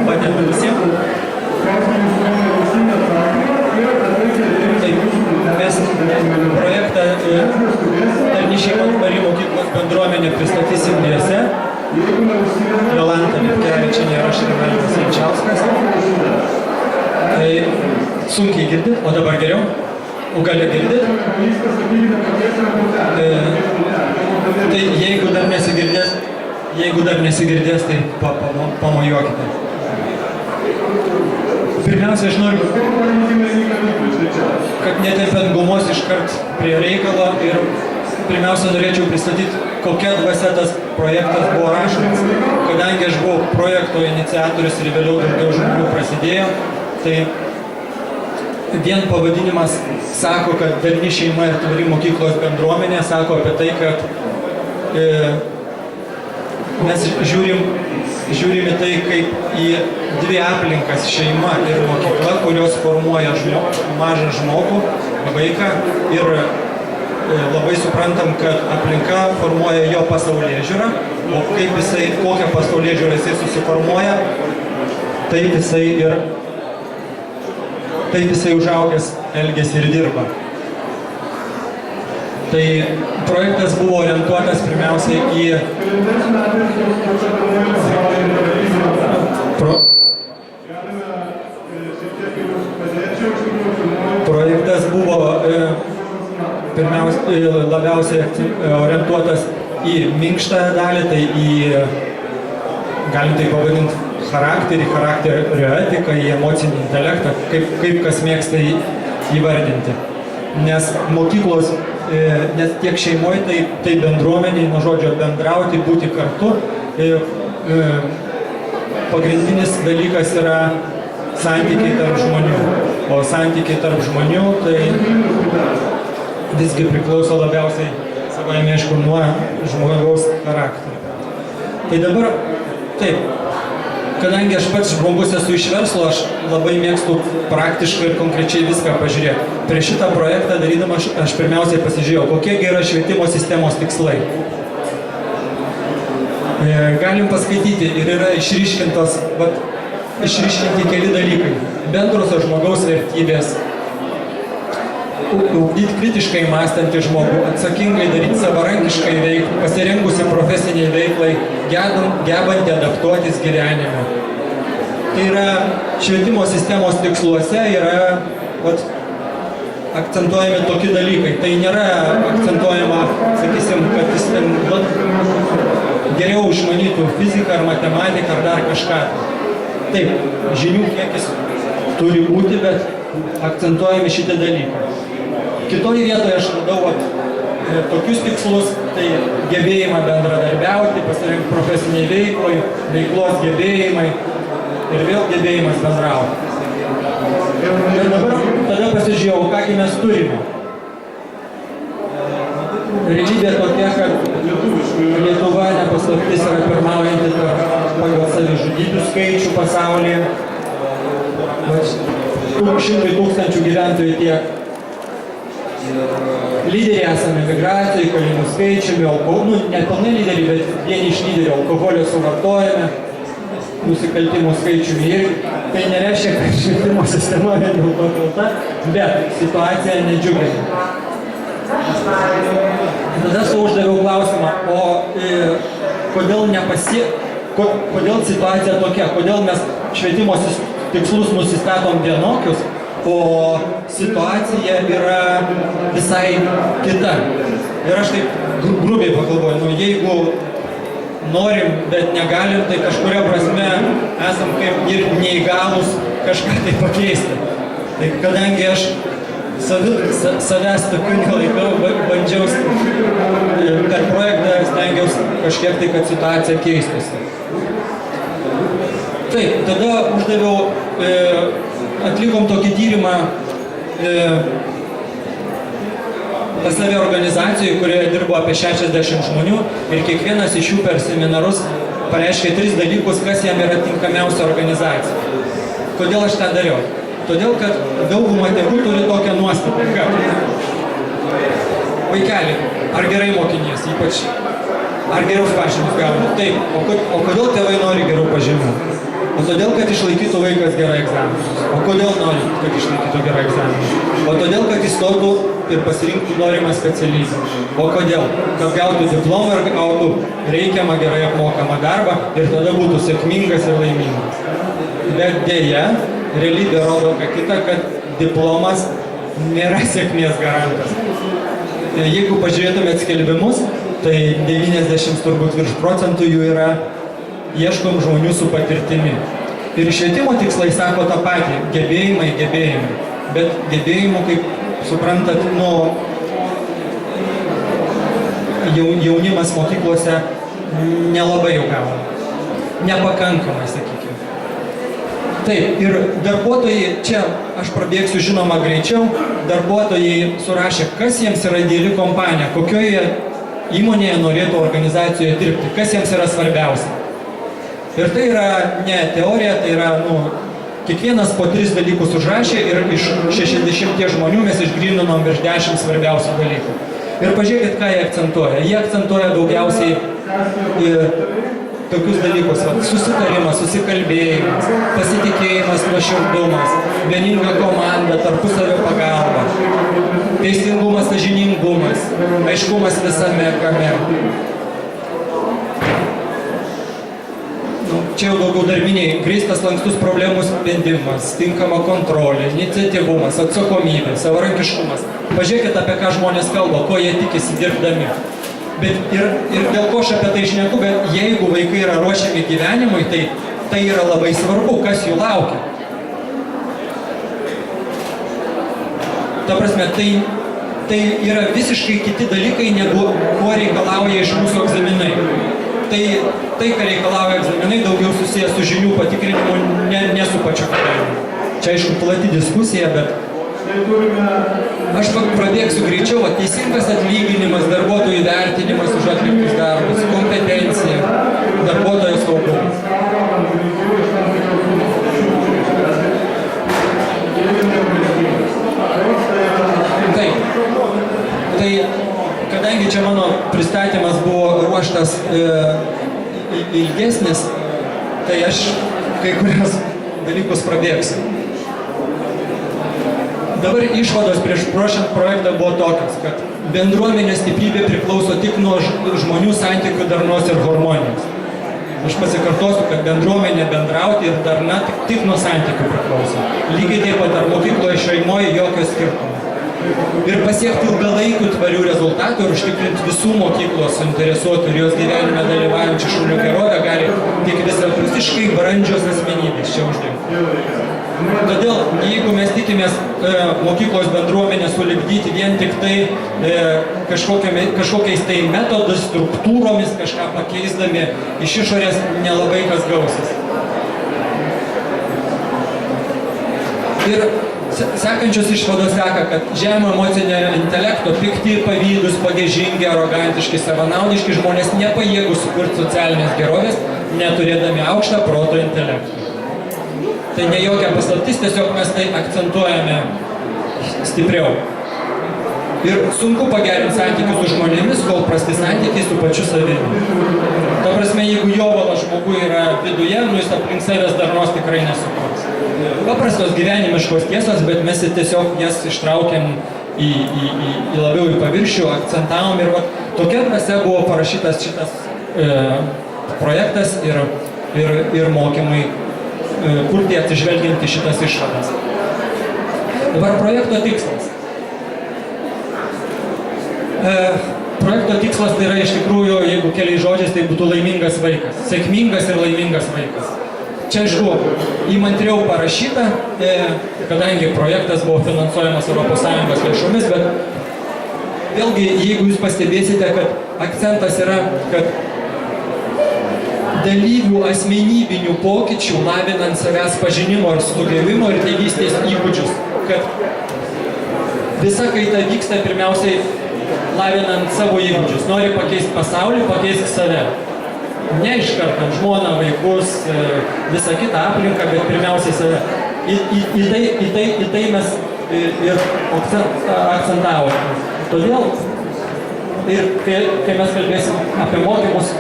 Padėtų visiems. Taip, mes projektą Tarnišiai Patvari mokyklos bendruomenė pristatysim dviese. Jolanta Lipkevičienė ir aš Rimantas Jančiauskas. Sunkiai girdit, o dabar geriau? O gali girdit? Tai jeigu dar nesigirdės, tai pamojuokite. Pirmiausia, aš noriu, kad netempent gumos iškart prie reikalo ir pirmiausia norėčiau pristatyti, kokia dvasia tas projektas buvo rašomas. Kadangi aš buvau projekto iniciatorius ir vėliau daugiau žmonių prasidėjo, tai vien pavadinimas sako, kad darni šeima ir tvari mokyklos bendruomenė, sako apie tai, kad mes žiūrim į tai kaip į dvi aplinkas - šeima ir mokykla, kurios formuoja mažą žmogų, vaiką ir labai suprantam, kad aplinka formuoja jo pasaulėžiūrą, o kaip jisai, kokią pasaulėžiūrą jisai susiformuoja, taip jisai užaugęs elgiasi ir dirba. Tai projektas buvo orientuotas pirmiausiai į projektas buvo labiausiai orientuotas į minkštąją dalį, tai galim tai pavadinti charakterio etiką, į emocinį intelektą, kaip kas mėgsta įvardinti. Nes mokyklos, nes tiek šeimoje, tai bendruomeniai, nuo žodžio bendrauti, būti kartu, pagrindinis dalykas yra santykiai tarp žmonių. O santykiai tarp žmonių, tai visgi priklauso labiausiai savaime aišku nuo žmogaus charakterio. Tai dabar, taip, kadangi aš pats žmogus esu iš verslo, aš labai mėgstu praktiškai ir konkrečiai viską pažiūrėti. Prieš šitą projektą darydamas aš pirmiausiai pasižiūrėjau, kokie yra švietimo sistemos tikslai. Galim paskaityti ir yra išryškinti keli dalykai. Bendrosios žmogaus vertybės, ugdyti kritiškai mąstantį žmogų, atsakingai daryti savarankiškai veiklą, pasirengusi profesiniai veiklai, gebantį adaptuotis gyvenime. Tai yra švietimo sistemos tiksluose yra akcentuojami tokie dalykai. Tai nėra akcentuojama, sakysim, kad jis geriau išmanytų fiziką ar matematiką ar dar kažką. Taip, žinių kiekis turi būti, bet akcentuojami šitie dalykai. Kitoje vietoje aš radau tokius tikslus, tai gebėjimą bendradarbiauti, pasirinkti profesiniai veiklai, veiklos gebėjimai ir vėl gebėjimas bendrauti. Ir dabar tada pasižiūrėjau, kągi mes turime. Realybė tokia, kad Lietuva nepaslaptis yra pirmaujanti pagal savižudybių skaičių pasaulyje. 100 tūkstančių gyventojų tiek. Lyderiai esame migracijai, kalinių skaičiumi, nepilnai lyderiai, bet vieni iš lyderių alkoholio suvartojame, nusikaltimų skaičiumi irgi. Tai nereiškia, kad švietimo sistema vien dėl to kalta, bet situacija nedžiugina. Tada sau uždaviau klausimą, kodėl situacija tokia, kodėl mes švietimo tikslus nusistatom vienokius, o situacija yra visai kita. Ir aš taip grubiai pagalvoju, jeigu norim, bet negalim, tai kažkuria prasme esam kaip ir neįgalus kažką tai pakeisti. Tai kadangi aš savęs tokių nelaikau, bandžiau per projektą stengiausi kažkiek tai, kad situacija keistųsi. Taip, tada uždaviau, atlikom tokį tyrimą pas save organizacijoje, kurioje dirbo apie 60 žmonių ir kiekvienas iš jų per seminarus pareiškė 3 dalykus, kas jam yra tinkamiausia organizacija. Kodėl aš tą dariau? Todėl, kad dauguma tėvų turi tokią nuostatą, kad vaikeli, ar gerai mokinys, ypač, ar gerus pažymius gauna? Taip, o kodėl tėvai nori gerų pažymių? O todėl, kad išlaikytų vaikas gerai egzaminus. O kodėl nori, kad išlaikytų gerai egzaminus? O todėl, kad įstotų ir pasirinktų norimą specialybę. O kodėl? Kad gautų diplomą ir gautų reikiamą gerai apmokamą darbą ir tada būtų sėkmingas ir laimingas. Bet dėja, realybė rodo, kad diplomas nėra sėkmės garantas. Jeigu pažiūrėtumėt skelbimus, tai 90 turbūt virš procentų jų yra ieškom žmonių su patirtimi. Ir švietimo tikslai sako tą patį, gebėjimai. Bet gebėjimų, kaip suprantat, jaunimas mokyklose nelabai jau gavo. Nepakankamai, sakykime. Taip, ir darbuotojai, čia aš prabėgsiu žinoma greičiau, darbuotojai surašė, kas jiems yra ideali kompanija, kokioje įmonėje norėtų organizacijoje dirbti, kas jiems yra svarbiausia. Ir tai yra ne teorija, tai yra, kiekvienas po 3 dalykus užrašė ir iš 60 žmonių mes išgryninom virš 10 svarbiausių dalykų. Ir pažiūrėkit, ką jie akcentuoja. Jie akcentuoja daugiausiai tokius dalykus, susitarimas, susikalbėjimas, pasitikėjimas, nuoširdumas, vieninga komanda, tarpusavio pagalba, teisingumas, sąžiningumas, aiškumas visame kame. Čia jau daugiau darbiniai, grįstas lankstus problemų sprendimas, tinkama kontrolė, iniciatyvumas, atsakomybė, savarankiškumas. Pažiūrėkit, apie ką žmonės kalba, ko jie tikisi dirbdami. Bet ir dėl ko aš apie tai šneku, bet jeigu vaikai yra ruošiami gyvenimui, tai yra labai svarbu, kas jų laukia. Ta prasme, tai yra visiškai kiti dalykai, negu ko reikalauja iš mūsų egzaminai. Tai, ką reikalauja egzaminai, daugiau susijęs su žinių patikrinimu, ne su pačiu gyvenimu. Čia aišku plati diskusija, bet aš pradėksiu greičiau. Teisingas atlyginimas, darbuotojų vertinimas už atliktus darbus, kompetencija, darbuotojo saugumas. Tai kadangi čia mano pristatymas buvo ruoštas ilgesnis, tai aš kai kurios dalykus prabėgsiu. Dabar išvados prieš ruošiant projektą buvo tokios, kad bendruomenės stiprybė priklauso tik nuo žmonių santykių darnos ir harmonijos. Aš pasikartosiu, kad bendruomenė bendrauti ir darna tik nuo santykių priklauso. Lygiai taip pat ar mokykloje, šeimoje jokio skirtumo. Ir pasiekti ilgalaikių tvarių rezultatų ir užtikrinti visų mokyklos suinteresuotų ir jos gyvenime dalyvaujančių šunių gerovę gali tik visapusiškai brandžios asmenybės čia uždirbti. Todėl, jeigu mes tikimės mokyklos bendruomenę sulipdyti vien tik tai kažkokiais tai metodais, struktūromis, kažką pakeisdami iš išorės, nelabai kas gausis. Ir sekančios išvados seka, kad žemo emocinio intelekto, pikti, pavydūs, pagiežingi, arogantiški, savanaudiški žmonės nepajėgūs sukurti socialinės gerovės, neturėdami aukštą proto intelektą. Tai ne jokia paslaptis, tiesiog mes tai akcentuojame stipriau. Ir sunku pagerinti santykius su žmonėmis, kol prasti santykiai su pačiu savimi. Ta prasme, jeigu jovalo žmogui yra viduje, jis aplink savęs darnos tikrai nesukurs. Paprastos gyvenimiškos tiesos, bet mes tiesiog jas ištraukėm labiau į paviršių, akcentavom ir tokia dvasia buvo parašytas šitas projektas ir mokymai, kurti atsižvelgiant į šitas išvadas. Dabar projekto tikslas. Projekto tikslas tai yra iš tikrųjų, jeigu keliais žodžiais, tai būtų laimingas vaikas. Sėkmingas ir laimingas vaikas. Čia, aišku, įmantriau parašyta, kadangi projektas buvo finansuojamas ES lėšomis, bet vėlgi, jeigu jūs pastebėsite, kad akcentas yra, kad dalyvių asmenybinių pokyčių, lavinant savęs pažinimo ir sugebėjimo ir tėvystės įgūdžius, kad visa kaita vyksta pirmiausiai lavinant savo įgūdžius. Nori pakeisti pasaulį, pakeisk save. Ne iš karto žmoną, vaikus, visą kitą aplinką, bet pirmiausiai save. Į tai mes ir akcentavome. Todėl, ir kai mes kalbėsim apie mokymus,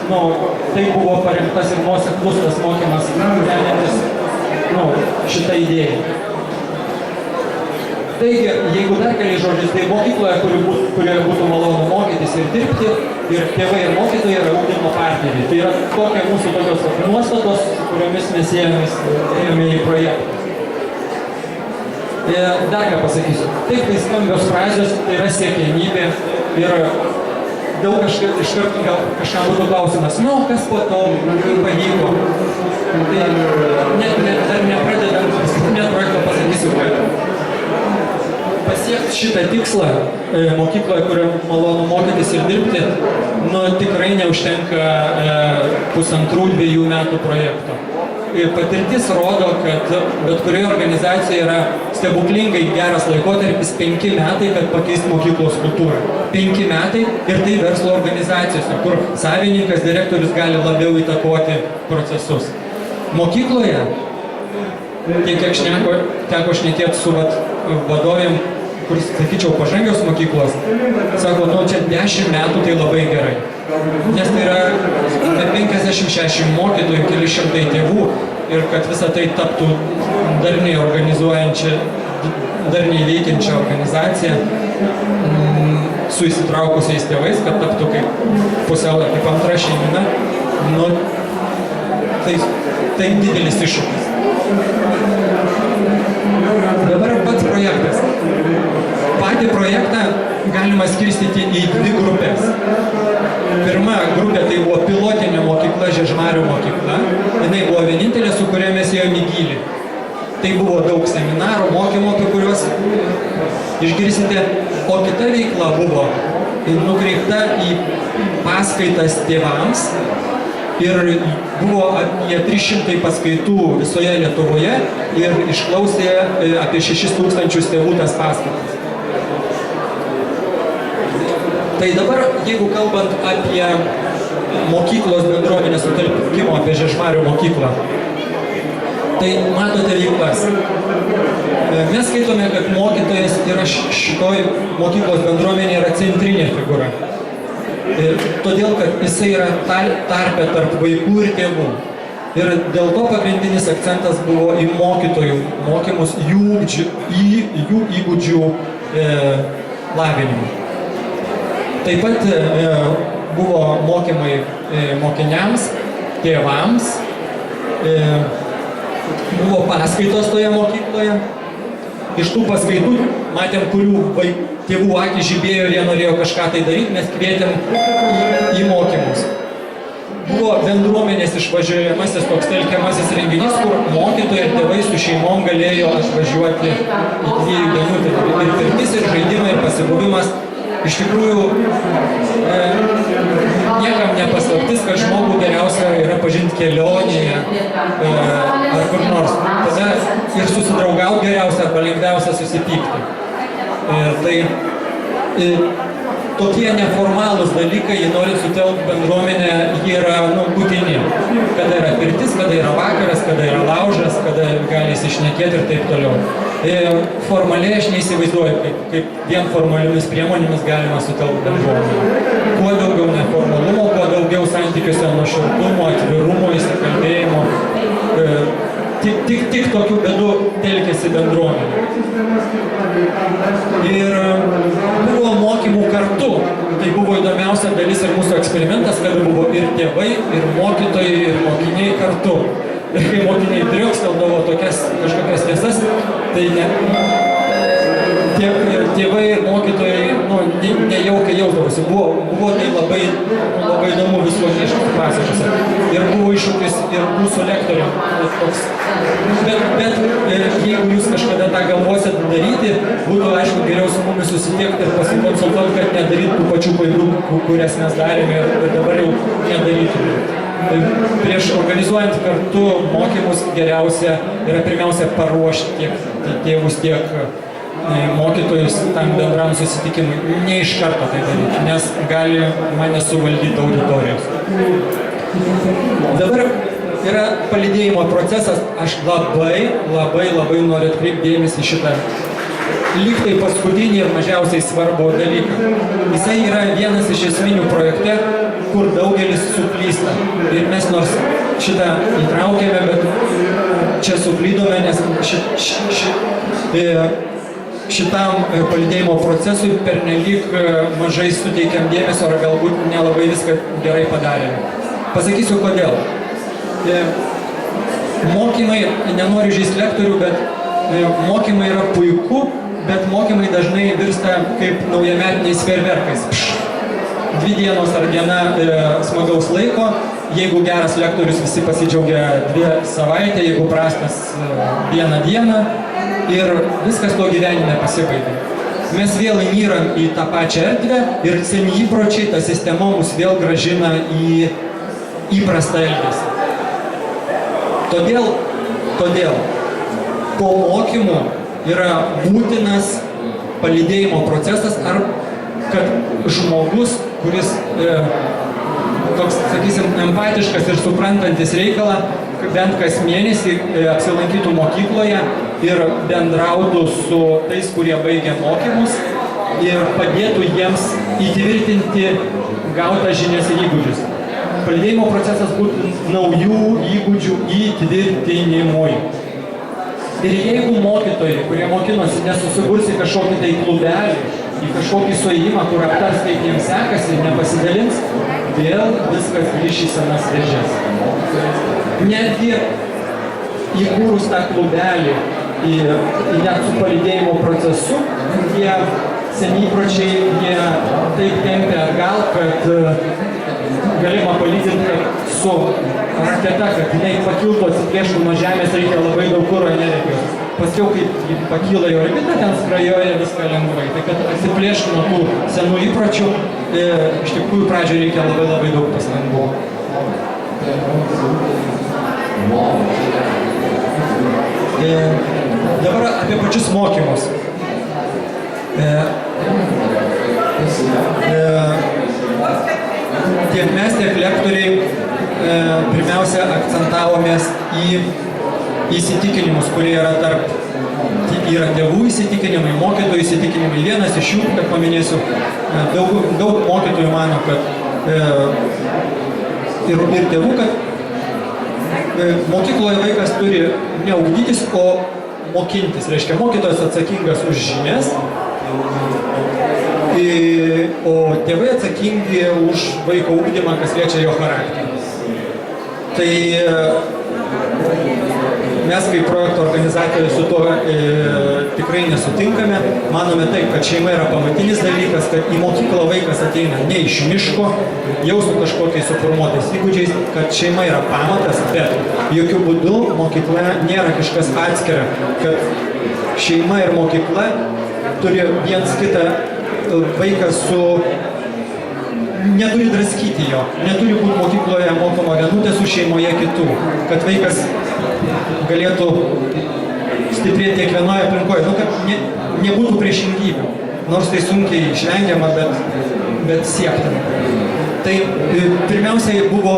tai buvo parengtas ir nuoseklus tas mokymas, remiantis šitą idėją. Taigi, jeigu dar keliais žodžiais, tai mokykloje, kurioje būtų malonu mokytis ir dirbti, ir tėvai ir mokytojai yra ugdymo partneriai. Tai yra tokia mūsų tokios nuostatos, kuriomis mes ėjome į projektą. Dar ką pasakysiu. Taip, tai skambios frazės, tai yra siekiamybė ir daug iš karto gal kažkam būtų klausimas, kas po to pavyko. Tai dar nepradedant paskutinio projekto pasakysiu, kad pasiekti šitą tikslą mokykloje, kurio malonu mokytis ir dirbti, tikrai neužtenka 1,5–2 metų projekto. Patirtis rodo, kad bet kurioje organizacijoje yra stebuklingai geras laikotarpis 5 metai, kad pakeisti mokyklos kultūrą. 5 metai ir tai verslo organizacijose, kur savininkas, direktorius gali labiau įtakoti procesus. Mokykloje, kiek teko šnekėti su vadovėm, kur, sakyčiau, pažangios mokyklos, sako, čia 10 metų tai labai gerai. Nes tai yra 50–60 mokytojų, keli šimtai tėvų ir kad visa tai taptų darniai organizuojančią, darniai veikiančią organizaciją su įsitraukusiais tėvais, kad taptų kaip pusiau, kaip antra šeimina, tai didelis iššūkis. Dabar pats projektas. Patį projektą galima skirstyti į 2 grupės. Pirma grupė tai buvo pilotinė mokykla, Žiežmarių mokykla. Jinai buvo vienintelė, su kuria mes ėjome į gylį. Tai buvo daug seminarų, mokymų, apie kuriuos išgirsite. O kita veikla buvo nukreipta į paskaitas tėvams. Ir buvo apie 300 paskaitų visoje Lietuvoje ir išklausė apie 6,000 tėvų tas paskaitas. Tai dabar, jeigu kalbant apie mokyklos bendruomenės sutelkimo, apie Žiežmarių mokyklą, tai matote veiklas. Mes skaitome, kad mokytojas yra šitoj mokyklos bendruomenė yra centrinė figūra. Todėl, kad jisai yra tarpe tarp vaikų ir tėvų. Ir dėl to pagrindinis akcentas buvo į mokytojų mokymus, jų įgūdžių lavinimą. Taip pat buvo mokymai mokiniams, tėvams, buvo paskaitos toje mokykloje. Iš tų paskaitų matėm, kurių tėvų akys žibėjo ir jie norėjo kažką tai daryti, mes kvietėm į mokymus. Buvo bendruomenės išvažiuojamasis toks telkiamasis renginys, kur mokytojai ir tėvai su šeimom galėjo atvažiuoti į 2 dienų. Tai ir pirtis, ir žaidimai, ir pasibuvimas. Iš tikrųjų, niekam nepaslaptis, kad žmogų geriausia yra pažinti kelionėje ar kur nors. Tada ir susidraugauti geriausia arba lengviausia susipykti. Tai tokie neformalūs dalykai, jie nori sutelkti bendruomenę, jie yra būtini. Kada yra pirtis, kada yra vakaras, kada yra laužas, kada gali įsišnekėti ir taip toliau. Formaliai aš neįsivaizduoju, kaip vien formaliomis priemonėmis galima sutelkti bendruomenę. Kuo daugiau neformalumo, kuo daugiau santykiuose nuoširdumo, atvirumo, įsikalbėjimo. Tik tokių bėdų telkėsi bendruomenė. Ir buvo mokymų kartu. Tai buvo įdomiausia dalis ir mūsų eksperimentas, kad buvo ir tėvai, ir mokytojai, ir mokiniai kartu. Ir kai mokiniai driokskeldavo kažkokias tiesas, tai tėvai ir mokytojai nejaukiai jausdavosi. Buvo tai labai įdomu visuomeniškose klasėse. Ir buvo iššūkis ir mūsų lektoriam. Bet jeigu jūs kažkada tą galvosit daryti, būtų aišku geriau su mumis susitikti ir pasikonsultuoti, kad nedaryt tų pačių klaidų, kurias mes darėme ir dabar jau nedarytume. Prieš organizuojant kartu mokymus geriausia yra pirmiausia paruošti tiek tėvus, tiek mokytojus tam bendram susitikimui. Ne iš karto tai daryti, nes gali mane suvaldyti auditorijos. Dabar yra palydėjimo procesas. Aš labai noriu atkreipti dėmesį šitą lyg tai paskutinį ir mažiausiai svarbų dalyką. Jisai yra vienas iš esminių projekte, kur daugelis suklysta. Ir mes nors šitą įtraukėme, bet čia suklydome, nes šitam palydėjimo procesui pernelyg mažai suteikiam dėmesio, ar galbūt nelabai viską gerai padarėme. Pasakysiu kodėl. Mokymai, nenoriu žaisti lektorių, bet mokymai yra puiku, bet mokymai dažnai virsta kaip naujametiniais fejerverkais. 2 dienos ar diena smagaus laiko, jeigu geras lektorius visi pasidžiaugia 2 savaitę, jeigu prastas vieną dieną ir viskas to gyvenime pasibaigia. Mes vėl įnyram į tą pačią erdvę ir seni įpročiai, ta sistema mus vėl gražina į įprastą elgesį. Todėl po mokymų yra būtinas palydėjimo procesas, ar kad žmogus, kuris toks, sakysim, empatiškas ir suprantantis reikalą, bent kas mėnesį apsilankytų mokykloje ir bendrautų su tais, kurie baigia mokymus ir padėtų jiems įtvirtinti gautas žinias ir įgūdžius. Palydėjimo procesas būtų naujų įgūdžių įtvirtinimui. Ir jeigu mokytojai, kurie mokinosi, nesusiburs į kažkokį tai klubelį, į kažkokį suėjimą, kur aptars, kaip jiems sekasi, nepasidalins, vėl viskas grįš į senas vėžes. Netgi įkūrus tą klubelį, net su palydėjimo procesu, tie seni įpročiai, jie taip tempia atgal, kad galima palydinti su raketa, kad jinai pakiltų, atsiplėštų nuo žemės, reikia labai daug kuro energijos. Paskiau, kai pakyla į orbitą, ten skrajoja viską lengvai. Tai kad atsiplėštų nuo tų senų įpročių, iš tikrųjų pradžioje reikia labai daug pastangų. Dabar apie pačius mokymus. Tiek mes, tiek lektoriai pirmiausia akcentavomės į įsitikinimus, kurie yra yra tėvų įsitikinimai, mokytojų įsitikinimai. Vienas iš jų, kad paminėsiu, daug mokytojų mano, kad ir tėvų, kad mokykloje vaikas turi ne ugdytis, o mokintis. Reiškia, mokytojas atsakingas už žinias, o tėvai atsakingi už vaiko ugdymą, kas liečia jo charakterį. Tai mes kaip projekto organizatoriai su tuo tikrai nesutinkame. Manome taip, kad šeima yra pamatinis dalykas, kad į mokyklą vaikas ateina ne iš miško, jau su kažkokiais suformuotais įgūdžiais, kad šeima yra pamatas, bet jokių būdų mokykla nėra kažkas atskira, kad šeima ir mokykla turi viens kitą, vaikas neturi draskyti jo, neturi būti mokykloje mokoma vienutė su šeimoje kitų, kad vaikas galėtų stiprėti kiekvienoje aplinkoje, kad nebūtų priešingybių, nors tai sunkiai išvengiama, bet siektina. Tai pirmiausiai buvo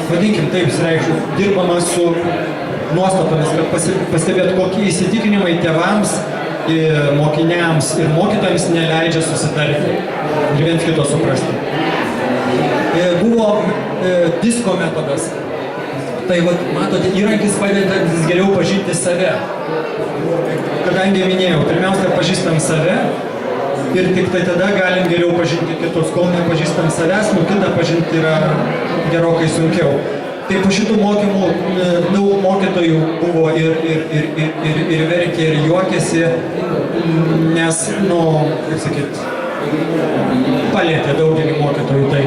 vadinkim taip, dirbama su nuostatomis, kad pastebėt, kokie įsitikinimai tėvams, mokiniams ir mokytojams neleidžia susitarti ir viens kito suprasti. Buvo disko metodas. Tai, matote, įrankis padedantis geriau pažinti save. Kadangi minėjau, pirmiausia, pažįstam save ir tik tai tada galim geriau pažinti kitus. Kol nepažįstam savęs, kitą pažinti yra gerokai sunkiau. Tai po šitų mokymų daug mokytojų buvo ir verkė, ir juokėsi, nes, kaip sakyt, palietė daugelį mokytojų tai.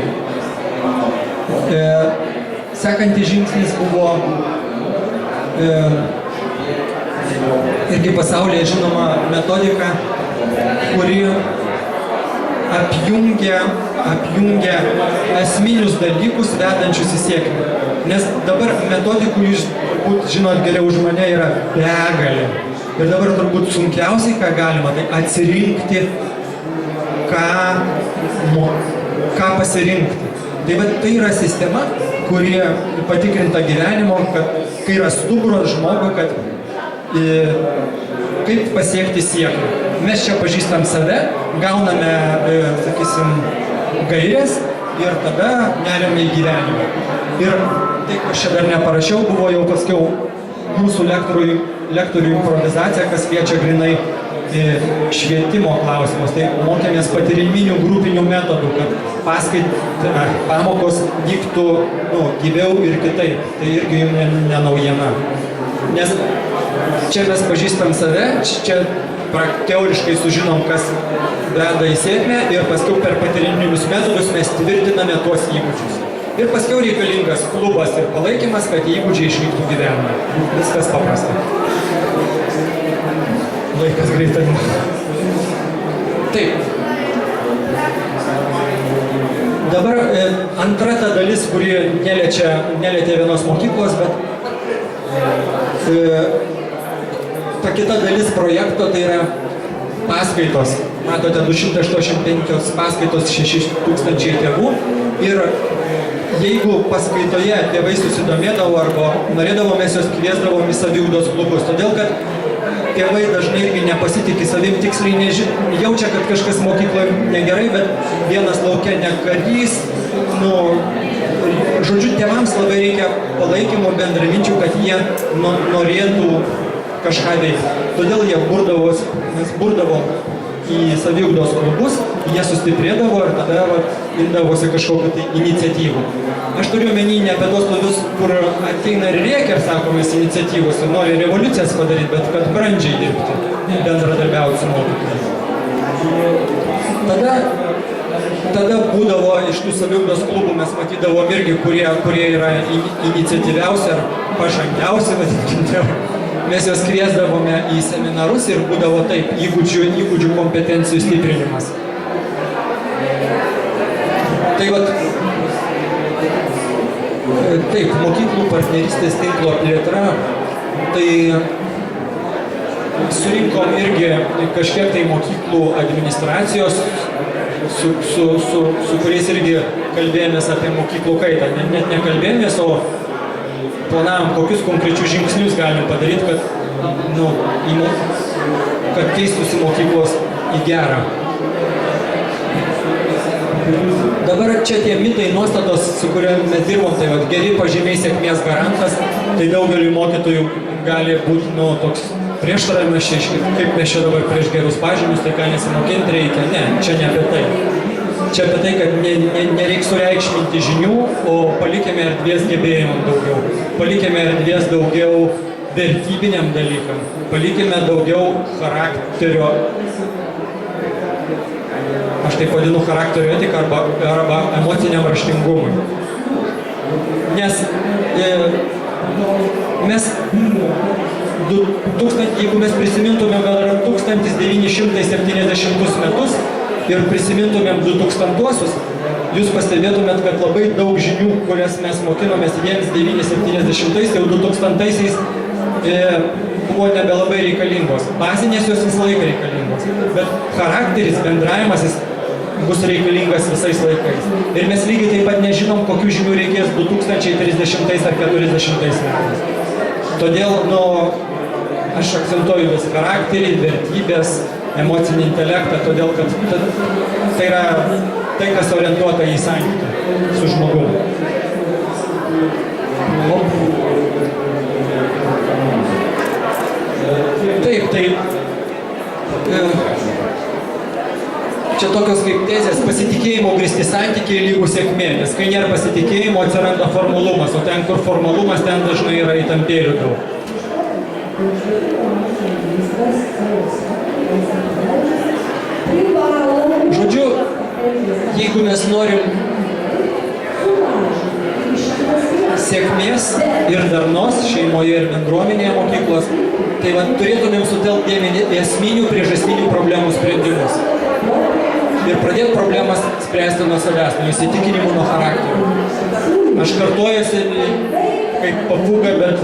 Sekantis žingsnis buvo irgi pasaulyje žinoma metodika, kuri apjungia esminius dalykus vedančius į sėkmę. Nes dabar metodikų, jūs žinot geriau už mane, yra begalė. Ir dabar turbūt sunkiausiai, ką galima, tai atsirinkti, ką pasirinkti. Tai yra sistema, kurie patikrinta gyvenimo, kad kai yra stuburas žmogui, kad kaip pasiekti sėkmę. Mes čia pažįstam save, gauname, sakysim, gairės ir tada neriame į gyvenimą. Ir tai, ko aš čia dar neparašiau, buvo jau paskiau mūsų lektorių improvizacija, kas liečia grinai švietimo klausimus. Tai mokėmės patyriminių grupinių metodų, kad pamokos vyktų gyviau ir kitaip. Tai irgi jums ne naujiena. Nes čia mes pažįstam save, čia teoriškai sužinom, kas veda į sėkmę ir paskiau per patyriminius metodus mes tvirtiname tuos įgūdžius. Ir paskiau reikalingas klubas ir palaikymas, kad įgūdžiai išvyktų gyvenime. Viskas paprasta. Laikas greitai. Taip. Dabar antra ta dalis, kuri neliečia vienos mokyklos, bet ta kita dalis projekto tai yra paskaitos. Matote, 285 paskaitos 6000 tėvų. Ir jeigu paskaitoje tėvai susidomėdavo arba norėdavo, mes juos kviesdavom į saviugdos klubus. Todėl, kad tėvai dažnai irgi nepasitikė savim, tiksliai jaučia, kad kažkas mokykloje negerai, bet vienas laukia ne karys. Žodžiu, tėvams labai reikia palaikymo, bendraminčių, kad jie norėtų kažką veikti. Todėl jie burdavo į saviugdos klubus, jie sustiprėdavo ir tada imdavosi kažkokių tai iniciatyvų. Aš turiu omeny ne apie tos klubus, kur ateina ir rėkia, ir sakomės iniciatyvos, ir nori revoliucijas padaryti, bet kad brandžiai dirbti, bendradarbiauti su mokytojais. Tada būdavo iš tų saviugdos klubų, mes matydavom irgi, kurie yra iniciatyviausi ar pažangiausi, vadinkim. Mes juos kviesdavome į seminarus ir būdavo taip, įgūdžių kompetencijų stiprinimas. Tai taip, mokyklų partnerystės tinklo plėtra, tai surinkom irgi kažkiek tai mokyklų administracijos, su kuriais irgi kalbėjomės apie mokyklų kaitą. Net nekalbėjomės, o planavom, kokius konkrečius žingsnius galim padaryti, kad keistųsi mokyklos į gerą. Dabar čia tie mitai, nuostatos, su kuriuo mes dirbom, tai geri pažymiai sėkmės garantas, tai daugeliu mokytojų gali būti toks prieštaravimas, kaip mes čia dabar prieš gerus pažymius, tai ką nesimokinti reikia. Ne, čia ne apie tai. Čia apie tai, kad nereiks sureikšminti žinių, o palikime erdvės gebėjimam daugiau. Palikime erdvės daugiau vertybiniam dalykam. Palikime daugiau charakterio, aš taip vadinu charakterio etiką arba emociniam raštingumui. Nes mes, jeigu mes prisimintume gal 1970 metus, ir prisimintumėm 2000-uosius, jūs pastebėtumėt, kad labai daug žinių, kurias mes mokinomės 1970-ais, jau 2000-aisiais buvo nebelabai reikalingos. Bazinės jos visą laiką reikalingos, bet charakteris, bendravimas bus reikalingas visais laikais. Ir mes lygiai taip pat nežinom, kokių žinių reikės 2030 ar 40 metais. Todėl, aš akcentuoju vis charakterį, vertybės, emocinį intelektą, todėl kad tai yra tai, kas orientuota į santykį su žmogumi. Taip, tai čia tokios kaip tezės, pasitikėjimo grįsti santykiai lygų sėkmė, nes kai nėra pasitikėjimo, atsiranda formalumas, o ten, kur formalumas, ten dažnai yra įtampėlių daug. Žodžiu, jeigu mes norim sėkmės ir darnos šeimoje ir bendruomenėje mokyklos, tai turėtumėm sutelkti dėmesį į esminių priežastinių problemų sprendimus. Ir pradėti problemas spręsti nuo savęs, nuo įsitikinimų, nuo charakterio. Aš kartuojuosi kaip papūga, bet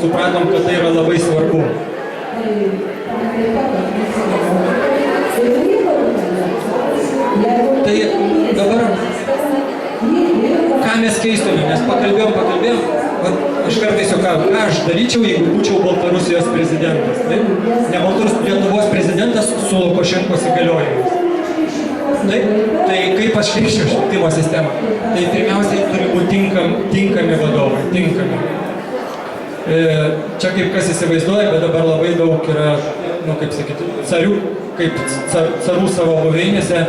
supratom, kad tai yra labai svarbu. Tai dabar, ką mes keistumėm, nes pakalbėjom, aš kartais juokauju, ką aš daryčiau, jeigu būčiau Baltarusijos prezidentas. Taip? Ne Lietuvos prezidentas su Lukašenkos įgaliojimus. Taip? Tai kaip aš keičiu švietimo sistemą? Tai pirmiausiai turi būti tinkami vadovai, tinkami. Čia kaip kas įsivaizduoja, bet dabar labai daug yra, kaip sakyti, carių, kaip carų savo buveinėse,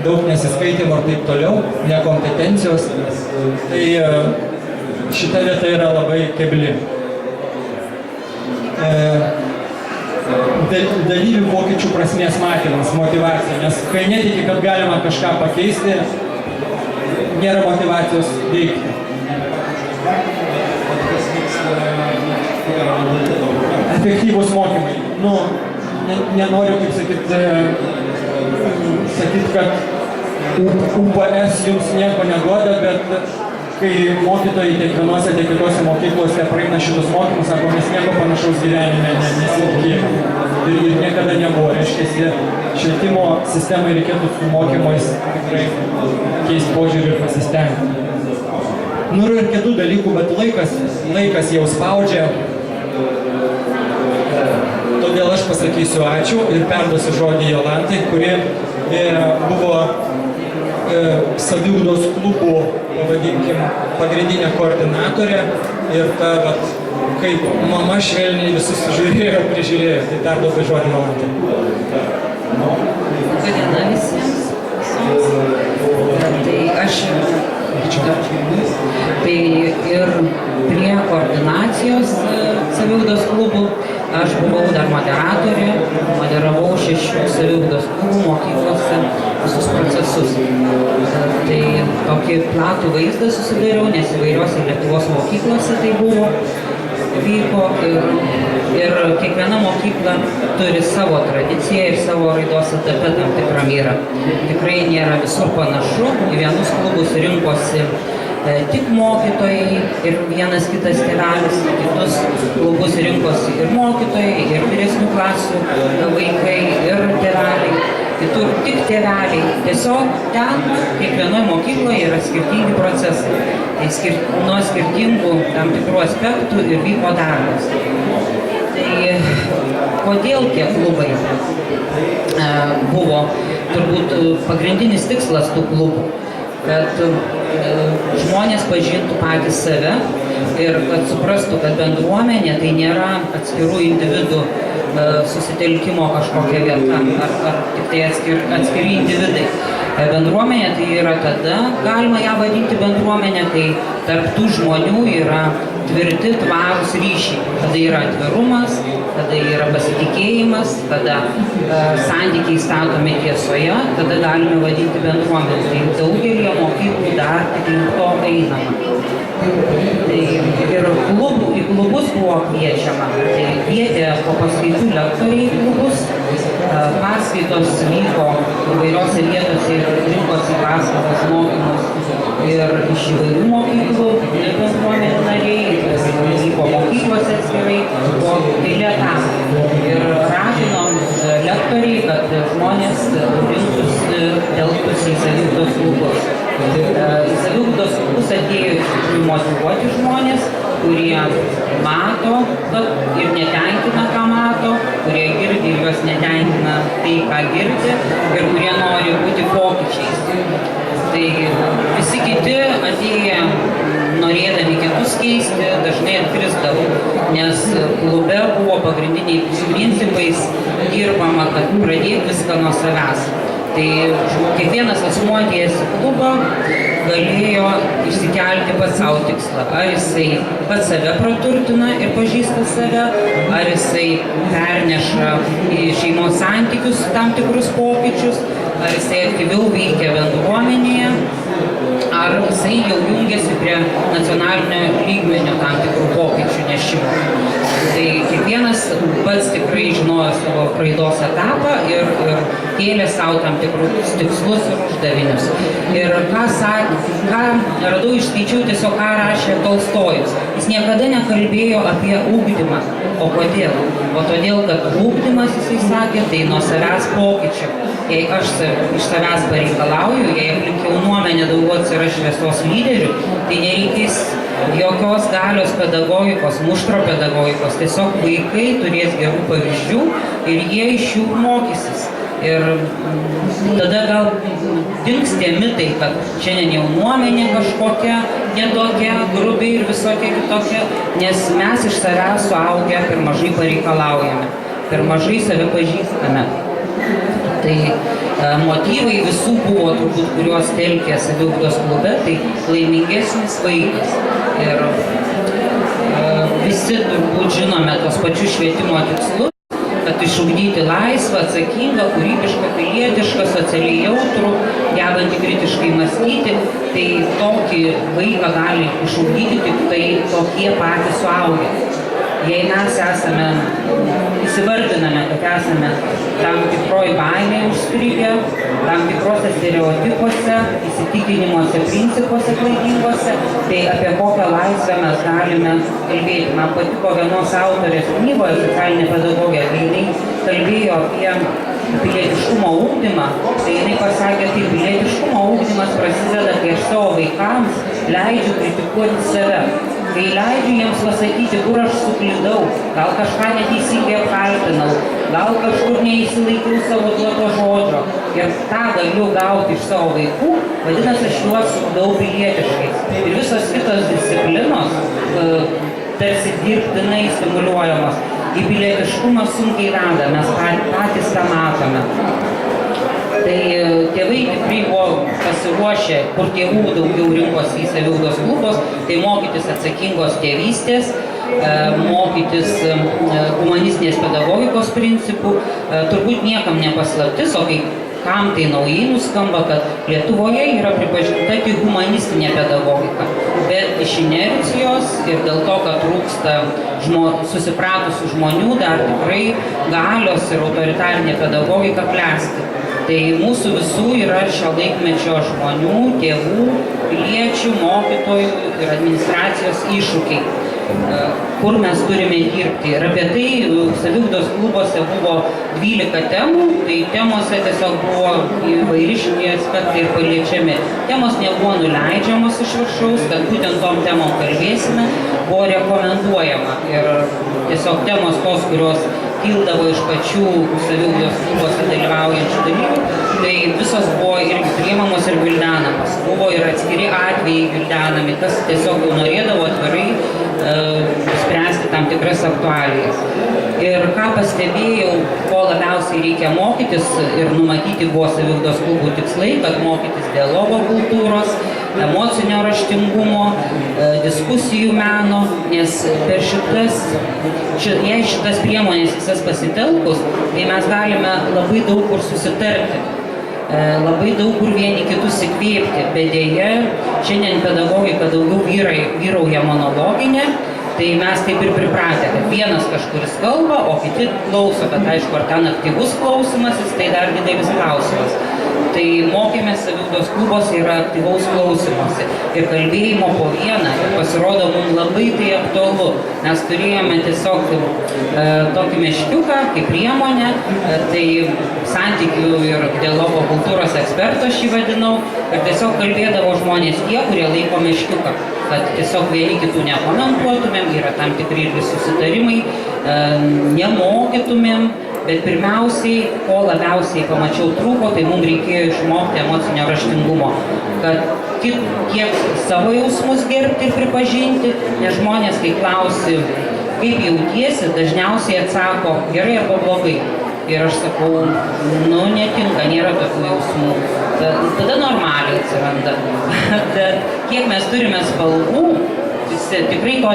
daug nesiskaitimo ir taip toliau, nekompetencijos. Tai šita vieta yra labai kebli. Dalyvių pokyčių prasmės matymas, motyvacija, nes kai netiki, kad galima kažką pakeisti, nėra motyvacijos veikti. Efektyvūs mokymai. Nenoriu, kaip sakyti, kad UPS jums nieko neduoda, bet kai mokytojai tiek vienose, tiek kitose mokyklose praeina šitus mokymus, sako, mes nieko panašaus gyvenime nesitikėjome. Ir niekada nebuvo. Reiškia, švietimo sistemai reikėtų su mokymais tikrai keisti požiūrį ir pasistengti. Ir kitų dalykų, bet laikas jau spaudžia. Todėl aš pasakysiu ačiū ir perduosiu žodį Jolantai, kuri buvo saviugdos klubų, pavadinkim, pagrindinė koordinatorė ir ta, kaip mama švelniai visus žiūrėjo ir prižiūrėjo. Tai perduosiu žodį Jolantai. Diena visiems. Tai aš tai ir prie koordinacijos saviugdos klubų aš buvau dar moderatorė, moderavau 6 saviugdos klubų mokyklose visus procesus. Tai tokį platų vaizdą susidariau, nes įvairiose Lietuvos mokyklose tai vyko ir kiekviena mokykla turi savo tradiciją ir savo raidos etape tam tikram yra. Tikrai nėra visur panašu, į vienus klubus rinkosi tik mokytojai ir vienas kitas tėvelis, kitus klubus rinkosi ir mokytojai, ir vyresnių klasių vaikai, ir tėveliai, kitur tik tėveliai. Tiesiog ten kiekvienoje mokykloje yra skirtingi procesai. Tai nuo skirtingų tam tikrų aspektų ir vyko darbas. Tai kodėl tie klubai buvo turbūt pagrindinis tikslas tų klubų? Kad žmonės pažintų patys save ir kad suprastų, kad bendruomenė tai nėra atskirų individų susitelkimo kažkokia vieta ar tik tai atskiri individai. Bendruomenė tai yra tada, galima ją vadinti bendruomenė, kai tarp tų žmonių yra tvirti, tvarūs ryšiai. Tada yra atvirumas, tada yra pasitikėjimas, tada santykiai statomi tiesoje, tada galime vadinti bendruomenę. Tai daugelį mokyklų dar tik link to einama. Tai ir į klubus buvo kviečiama. Tai kvietė po paskaitų lektoriai klubus. Paskaitos vyko įvairiose vietose ir rinkosi paskaitas mokymus ir iš įvairių mokyklų, bendruomenių nariai, vyko mokyklose atskirai, buvo eilė tam. Ir raginom lektoriai, kad žmonės rinktųsi, telktųsi į saviugdos klubus. Į saviugdos klubus atėjo iš tikrųjų motyvuoti žmonės, kurie mato ir netenkina, ką mato, kurie girdi ir juos netenkina tai, ką girdi, ir kurie nori būti pokyčiais. Tai visi kiti atėję, norėdami kitus keisti, dažnai atkrisdavo, nes klube buvo pagrindiniais principais dirbama, kad pradėti viską nuo savęs. Tai kiekvienas asmuo atėjęs į klubą galėjo išsikelti pats savo tikslą. Ar jisai pats save praturtina ir pažįsta save, ar jisai perneša į šeimos santykius tam tikrus pokyčius, ar jisai aktyviau veikia bendruomenėje, ar jisai jau jungiasi prie nacionalinio lygmenio tam tikrų pokyčių nešimo. Tai kiekvienas pats tikrai žinojo savo raidos etapą ir kėlė savo tam tikrus tikslus ir uždavinius. Ir ką radau, išskaičiau tiesiog, ką rašė Tolstojus. Jis niekada nekalbėjo apie ugdymą. O kodėl? O todėl, kad ugdymas, jisai sakė, tai nuo savęs pokyčio. Jei aš iš savęs pareikalauju, jei aplink jaunuomenę daugiau atsiras šviesos lyderių, tai nereikės jokios galios pedagogikos, muštro pedagogikos, tiesiog vaikai turės gerų pavyzdžių ir jie iš jų mokysis. Ir tada gal dings tie mitai, kad šiandien jaunuomenė kažkokia netokia, grubiai ir visokia kitokia, nes mes iš savęs suaugę per mažai pareikalaujame, per mažai save pažįstame. Tai motyvai visų buvo turbūt, kuriuos telkė saviugdos klube, tai laimingesnis vaikas. Ir visi turbūt žinome tos pačius švietimo tikslus, kad išugdyti laisvą, atsakingą, kūrybišką, pilietišką, socialiai jautrų, gebantį kritiškai mąstyti, tai tokį vaiką gali išugdyti tik tai tokie patys suaugę. Jei mes įsivardiname, kad esame tam tikroj baimėje užstrigę, tam tikrose stereotipuose, įsitikinimuose, principuose klaidinguose, tai apie kokią laisvę mes galime kalbėti. Man patiko vienos autorės knygoje, socialinė pedagogė, kai jinai kalbėjo apie pilietiškumo ugdymą, tai jinai pasakė, tai pilietiškumo ugdymas prasideda, kai aš savo vaikams leidžiu kritikuoti save. Kai leidžiu jiems pasakyti, kur aš suklydau, gal kažką neteisingai apkaltinau, gal kažkur neįsilaikiau savo duoto žodžio ir tą galiu gauti iš savo vaikų, vadinasi, aš juos ugdau pilietiškais. Ir visos kitos disciplinos tarsi dirbtinai stimuliuojamos. Į pilietiškumą sunkiai veda, mes patys tą matome. Tai tėvai tikrai buvo pasiruošę, kur tėvų daugiau rinkosi į saviugdos klubus, tai mokytis atsakingos tėvystės, mokytis humanistinės pedagogikos principų, turbūt niekam nepaslaptis, o kai kam tai naujai nuskamba, kad Lietuvoje yra pripažinta tik humanistinė pedagogika, bet iš inercijos ir dėl to, kad trūksta susipratusių žmonių, dar tikrai galios ir autoritarinė pedagogika klesti. Tai mūsų visų yra šio laikmečio žmonių, tėvų, piliečių, mokytojų ir administracijos iššūkiai, kur mes turime dirbti. Ir apie tai saviugdos klubuose buvo 12 temų, tai temose tiesiog buvo įvairiški aspektai ir paliečiami. Temos nebuvo nuleidžiamos iš viršaus, kad būtent tom temom kalbėsime, buvo rekomenduojama. Ir tiesiog temos tos, kurios kildavo iš pačių saviugdos klubuose dalyvaujančių dalyvių, tai visos buvo irgi priimamos ir gvildenamos. Buvo ir atskiri atvejai gvildenami, kas tiesiog jau norėdavo atvirai spręsti tam tikras aktualijas. Ir ką pastebėjau, ko labiausiai reikia mokytis ir numatyti buvo saviugdos klubų tikslai, kad mokytis dialogo kultūros, emocinio raštingumo, diskusijų meno, nes per jei šitas priemonės visas pasitelkus, tai mes galime labai daug kur susitarti, labai daug kur vieni kitus įkvėpti, bet dėja šiandien pedagogika daugiau vyrauja monologinė, tai mes taip ir pripratę, kad vienas kažkuris kalba, o kiti klauso, bet aišku, ar ten aktyvus klausimasis, tai dar didelis klausimas. Tai mokėmės saviugdos klubuose yra aktyvaus klausimosi ir kalbėjimo po vieną. Ir pasirodo, mums labai tai aktualu. Mes turėjome tiesiog tokį meškiuką kaip priemonę, tai santykių ir dialogo kultūros eksperto aš jį vadinau, ir tiesiog kalbėdavo žmonės tie, kurie laiko meškiuką, kad tiesiog vieni kitų nekomentuotumėm, yra tam tikri irgi susitarimai, nemokytumėm. Bet pirmiausiai, ko labiausiai pamačiau trūko, tai mums reikėjo išmokti emocinio raštingumo. Kad kiek savo jausmus gerbti ir pripažinti, nes žmonės, kai klausi, kaip jautiesi, dažniausiai atsako gerai arba blogai. Ir aš sakau, netinka, nėra tokių jausmų. Tada normaliai atsiranda. Kiek mes turime spalvų, visi tikrai to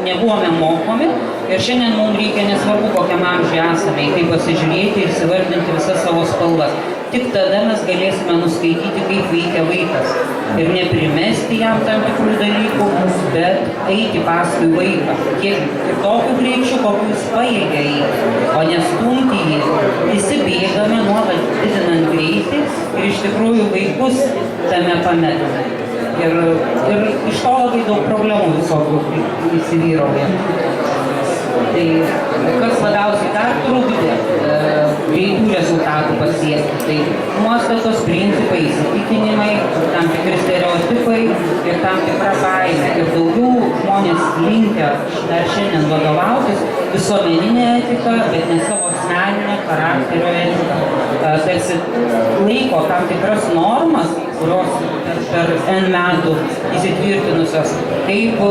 nebuvome mokomi ir šiandien mums reikia nesvarbu, kokiam amžiui esame, į tai pasižiūrėti ir įsivardinti visas savo spalvas. Tik tada mes galėsime nuskaityti, kaip veikia vaikas ir neprimesti jam tam tikrų dalykų, bet eiti paskui vaiką. Kiek tokiu greičiu, kokiu jis pajėgia eiti, o nestumti jį. Visi bėgame nuolat didinant greitį ir iš tikrųjų vaikus tame pametame. Ir iš to labai daug problemų visokių įsivyrauja. Tai kas labiausiai dar trukdė? greitų rezultatų pasiekti. Tai nuostatos, principai, įsitikinimai, tam tikri stereotipai ir tam tikra baimė. Ir daugiau žmonės linkę dar šiandien vadovautis visuomeninė etika, bet ne savo asmeninė charakterio etika. Tarsi laiko tam tikras normas, kurios per N metų įsitvirtinusios, kaip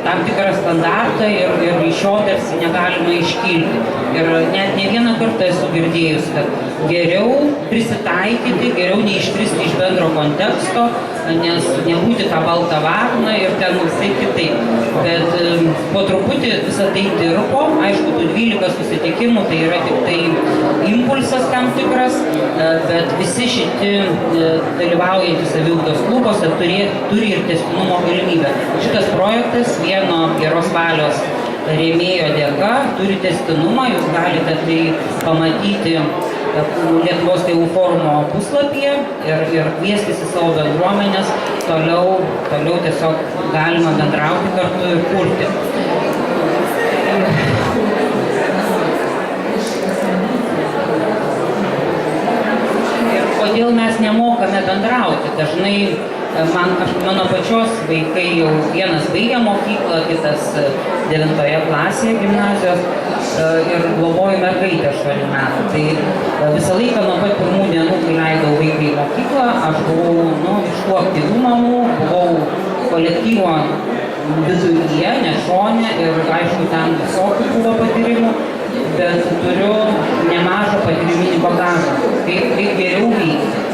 tam tikrą standartą ir iš jo tarsi negalima iškilti. Ir net ne vieną kartą esu girdėjus, kad geriau prisitaikyti, geriau neiškristi iš bendro konteksto, nes nebūti tą baltą varną ir ten visai kitaip. Bet po truputį visą tai dirbo, aišku, tų 12 susitikimų tai yra tik tai impulsas tam tikras, bet visi šiti dalyvaujantys saviugdos klubuose turi ir tęstinumo galimybę. Šitas projektas vieno geros valios rėmėjo dėka turi tęstinumą, jūs galite tai pamatyti Lietuvos tėvų forumo puslapyje ir kviestis į savo bendruomenės, toliau tiesiog galima bendrauti kartu ir kurti. Ir kodėl mes nemokame bendrauti? Dažnai mano pačios vaikai jau vienas baigia mokyklą, kitas 9 klasėje gimnazijos ir globoju mergaitę 8 metų. Tai visą laiką nuo pat pirmų dienų, kai leidau vaikai į mokyklą, aš buvau iš tų aktyvių mamų, buvau kolektyvo viduryje, ne šone ir aišku, ten visokių buvo patyrimų, bet turiu nemažą patyriminį bagažą, kaip geriau veikti.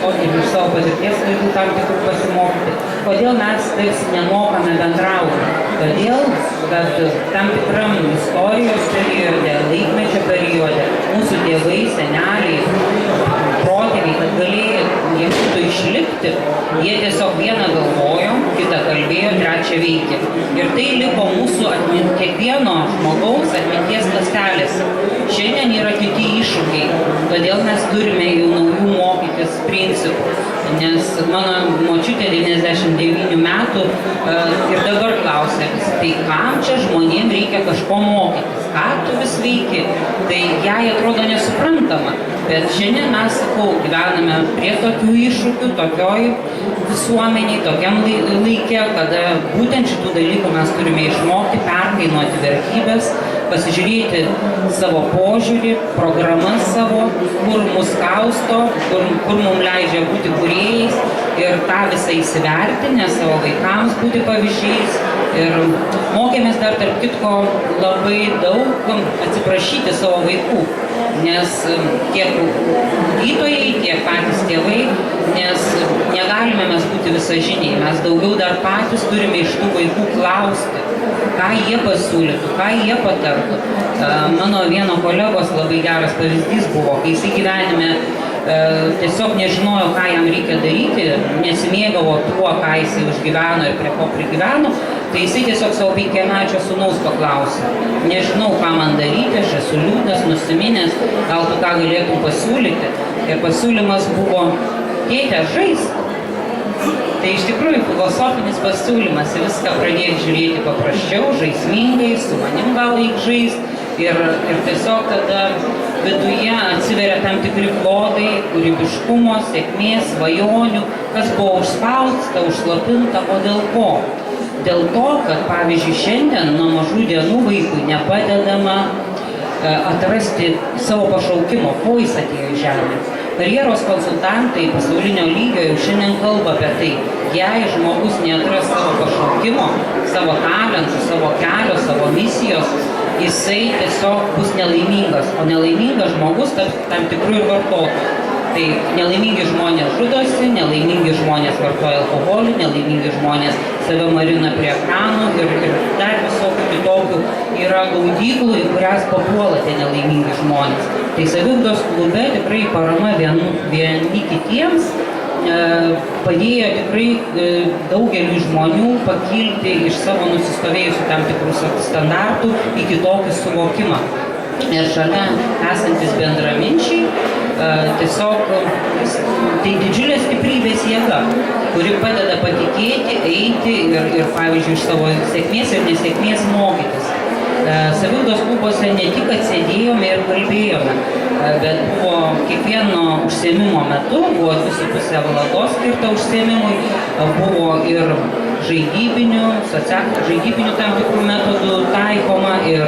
Ir iš savo patirties klaidų tam tikrų pasimokyti. Kodėl mes tarsi nemokame bendrauti? Todėl, kad tam tikram istorijos periode, laikmečio periode, mūsų tėvai, seneliai, protėviai, kad galėjo jie būtų išlikti, jie tiesiog vieną galvojo, kitą kalbėjo, trečią veikė. Ir tai liko mūsų kiekvieno žmogaus atminties ląstelėse. Šiandien yra kiti iššūkiai, todėl mes turime jau naujų mokytis principų. Nes mano močiutė 99 metų ir dabar klausia, tai kam čia žmonėms reikia kažko mokytis, ką tu vis veiki, tai jai atrodo nesuprantama. Bet šiandien mes, sakau, gyvename prie tokių iššūkių, tokioj visuomeniai, tokiam laike, kada būtent šitų dalykų mes turime išmokti, perkainuoti vertybės, pasižiūrėti savo požiūrį, programas savo, kur mus kausto, kur mums leidžia būti kūrėjais ir tą visą įsivertinę savo vaikams būti pavyzdžiais. Ir mokėmės dar tarp kitko labai daug atsiprašyti savo vaikų, nes tiek gydytojai, tiek patys tėvai, nes negalime mes būti visažiniai, mes daugiau dar patys turime iš tų vaikų klausti, ką jie pasiūlytų, ką jie patartų. Mano vieno kolegos labai geras pavyzdys buvo, kai jis gyvenime tiesiog nežinojo, ką jam reikia daryti, nesimėgavo tuo, ką jis užgyveno ir prie ko prigyveno, tai jisai tiesiog savo 5-mečio sūnaus paklausė. Nežinau, ką man daryti, aš esu liūdnas, nusiminęs, gal tu ką galėtum pasiūlyti. Ir pasiūlymas buvo, tėte, žaisk. Tai iš tikrųjų filosofinis pasiūlymas, viską pradėti žiūrėti paprasčiau, žaismingai, su manim gal reik žaisti. Ir tiesiog tada viduje atsiveria tam tikri klodai, kūrybiškumo, sėkmės, svajonių, kas buvo užspausta, užslapinta, o dėl ko? Dėl to, kad pavyzdžiui šiandien nuo mažų dienų vaikui nepadedama atrasti savo pašaukimo, ko jis atėjo į žemę. Karjeros konsultantai pasaulinio lygio jau šiandien kalba apie tai, jei žmogus neatras savo pašaukimo, savo talentų, savo kelio, savo misijos, jisai tiesiog bus nelaimingas, o nelaimingas žmogus tam tikrų ir vartotojų. Tai nelaimingi žmonės žudosi, nelaimingi žmonės vartoja alkoholį, nelaimingi žmonės save marina prie ekranų ir dar visokių kitokių yra gaudyklų, į kurias papuola tie nelaimingi žmonės. Tai saviugdos klube tikrai parama vieni kitiems padėjo tikrai daugeliui žmonių pakilti iš savo nusistovėjusių tam tikrų standartų į kitokį suvokimą. Ir šalia esantis bendraminčiai tiesiog tai didžiulė stiprybės jėga, kuri padeda patikėti, eiti ir pavyzdžiui, iš savo sėkmės ir nesėkmės mokytis. Saviugdos klubuose ne tik atsėdėjome ir kalbėjome, bet buvo kiekvieno užsiėmimo metu, buvo 2,5 valandos skirta užsiėmimui, buvo ir žaidybinių tam tikrų metodų taikoma, ir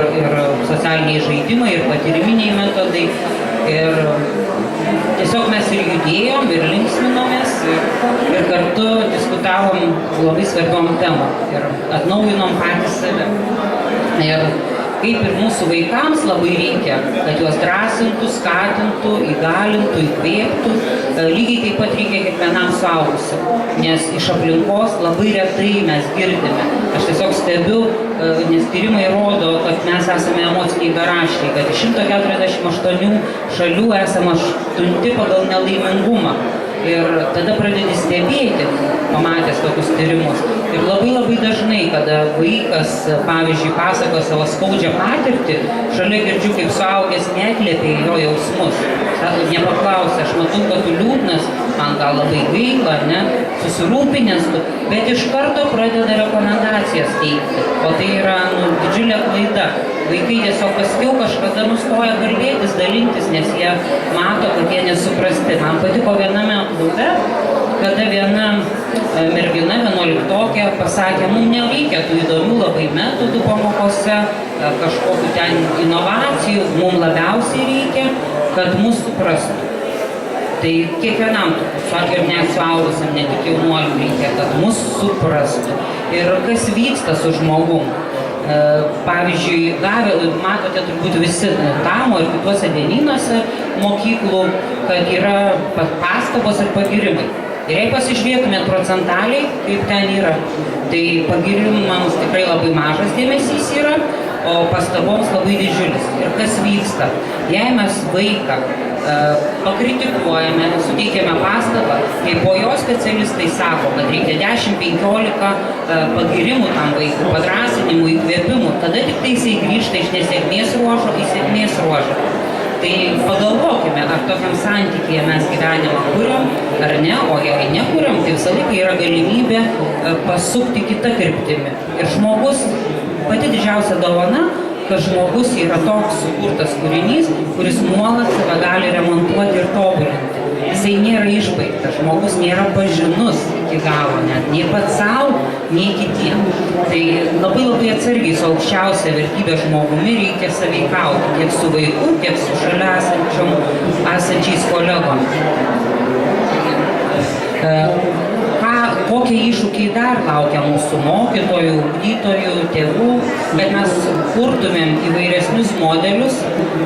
socialiniai žaidimai, ir patyriminiai metodai. Ir tiesiog mes ir judėjom, ir linksminomės, ir kartu diskutavom labai svarbiom temom ir atnaujinom patys save. Ir kaip ir mūsų vaikams labai reikia, kad juos drąsintų, skatintų, įgalintų, įkvėptų, lygiai taip pat reikia kiekvienam suaugusiam, nes iš aplinkos labai retai mes girdime. Aš tiesiog stebiu, nes tyrimai rodo, kad mes esame emociniai beraščiai, kad iš 148 šalių esame 8 pagal nelaimingumą. Ir tada pradedi stebėti, pamatęs tokius tyrimus. Ir labai dažnai, kada vaikas, pavyzdžiui, pasako savo skaudžią patirtį, šalia girdžiu, kaip suaugęs neatliepia jo jausmus. Nepaklausia, aš matau, kad tu liūdnas, man gal labai gaila, ne, susirūpinęs tu, bet iš karto pradeda rekomendacijas teikti. O tai yra didžiulė klaida. Vaikai tiesiog paskiau kažkada nustoja kalbėtis, dalintis, nes jie mato, kad jie nesuprasti. Man patiko viename klube, kada viena mergina, 11-okė, pasakė, mums nereikia tų įdomių labai metodų pamokose, kažkokių ten inovacijų, mums labiausiai reikia, kad mus suprastų. Tai kiekvienam, ir net suaugusiam, ne tik jaunuoliam reikia, kad mus suprastų. Ir kas vyksta su žmogum. Pavyzdžiui, matote turbūt visi Tamo ir kituose dienynuose mokyklų, kad yra pastabos ir pagirimai. Ir jei pasižiūrėtumėt procentaliai, kaip ten yra, tai pagirimams tikrai labai mažas dėmesys yra, o pastaboms labai didžiulis. Ir kas vyksta? Jei mes vaiką pakritikuojame, suteikiame pastabą, tai po jo specialistai sako, kad reikia 10-15 pagirimų tam vaikui, padrąsinimų, įkvėpimų, tada tik tai jisai grįžta iš nesėkmės ruožo į sėkmės ruožą. Tai pagalvokime, ar tokiam santykyje mes gyvenimą kuriam, ar ne, o jei nekuriam, tai visą laiką yra galimybė pasukti kitą kryptimį. Ir žmogus, pati didžiausia dovana, kad žmogus yra toks sukurtas kūrinys, kuris nuolat save gali remontuoti ir tobulinti. Jisai nėra išbaigtas, žmogus nėra pažinus iki galo, net nei pats savo, nei kitiem. Tai labai atsargiai su aukščiausia vertybė žmogumi reikia sąveikauti, tiek su vaiku, tiek su šalia esančiais kolegom. Kokie iššūkiai dar laukia mūsų mokytojų, ugdytojų, tėvų, kad mes kurtumėm įvairesnius modelius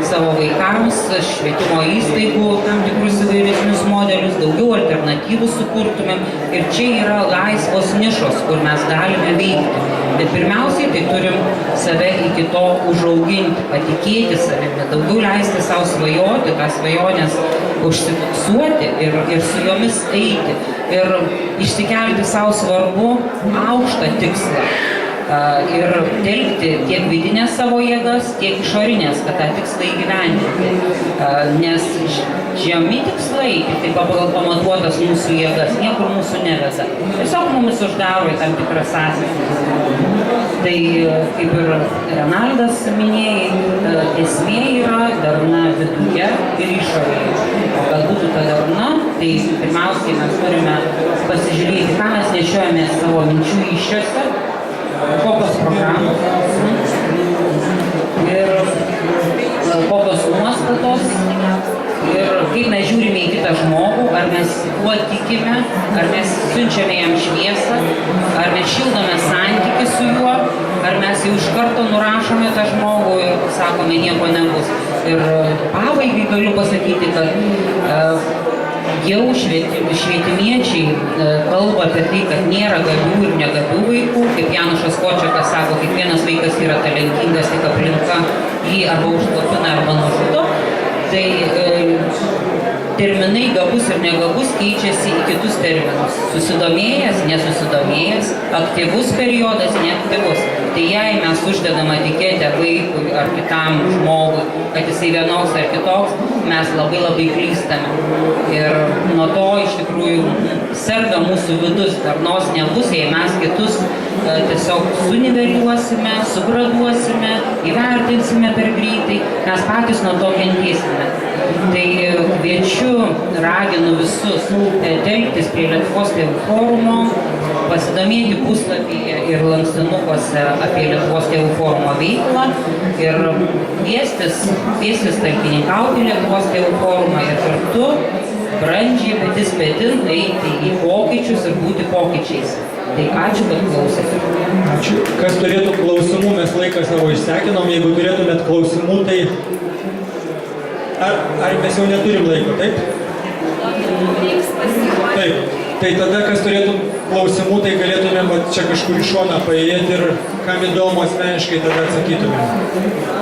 savo vaikams, švietimo įstaigų tam tikrus įvairesnius modelius, daugiau alternatyvų sukurtumėm. Ir čia yra laisvos nišos, kur mes galime veikti. Bet pirmiausiai tai turim save iki to užauginti, patikėti savimi, daugiau leisti savo svajoti, tą svajonės užsifiksuoti ir su jomis eiti. Ir išsikelti savo svarbu aukštą tikslą. Ir telkti tiek vidinės savo jėgas, tiek išorinės, kad tą tikslą įgyvendinti. Nes žemi tikslai, tai pamatuotas mūsų jėgas, niekur mūsų neveda. Tiesiog mumis uždaro į tam tikras asmenis. Tai kaip ir Renaldas minėjai, esmė yra darna viduje ir išorėje. O kad būtų ta darna, tai pirmiausiai mes turime pasižiūrėti, ką mes nešiojame savo minčių iššiose, kokios programos ir kokios nuostatos ir kaip mes žiūrime į kitą žmogų, ar mes kuo tikime, ar mes siunčiame jam šviesą, ar mes šildome santykį su juo, ar mes jau iš karto nurašome tą žmogų ir sakome, nieko nebus. Ir pabaigai galiu pasakyti, kad jau švietimiečiai kalba apie tai, kad nėra gabių ir negabių vaikų, kaip Janušas Kočiakas sako, kiekvienas vaikas yra talentingas, tik aplinka jį arba užslopina arba nužudo. Tai terminai gabus ir negabus keičiasi į kitus terminus. Susidomėjęs, nesusidomėjęs, aktyvus periodas, neaktyvus. Tai jei mes uždedam etiketę vaikui ar kitam žmogui, kad jisai vienoks ar kitoks, mes labai klystame. Ir nuo to iš tikrųjų serga mūsų vidus, darnos nebus, jei mes kitus tiesiog suniveliuosime, sugraduosime, įvertinsime per greitai, mes patys nuo to kentėsime. Tai kviečiu, raginu visus telktis prie Lietuvos tėvų forumo, pasidomėti puslapyje ir lankstinukuose apie Lietuvos tėvų forumo veiklą ir kviestis talkininkauti Lietuvos tėvų forumą ir kartu brandžiai petis petin eiti į pokyčius ir būti pokyčiais. Tai ačiū, kad klausėte. Ačiū. Kas turėtų klausimų, mes laiką savo išsekinom, jeigu turėtumėt klausimų, tai ar mes jau neturim laiko, taip? Taip. Tai tada, kas turėtų klausimų, tai galėtumėm čia kažkur į šoną paėjėti ir kam įdomu asmeniškai tada atsakytumėm.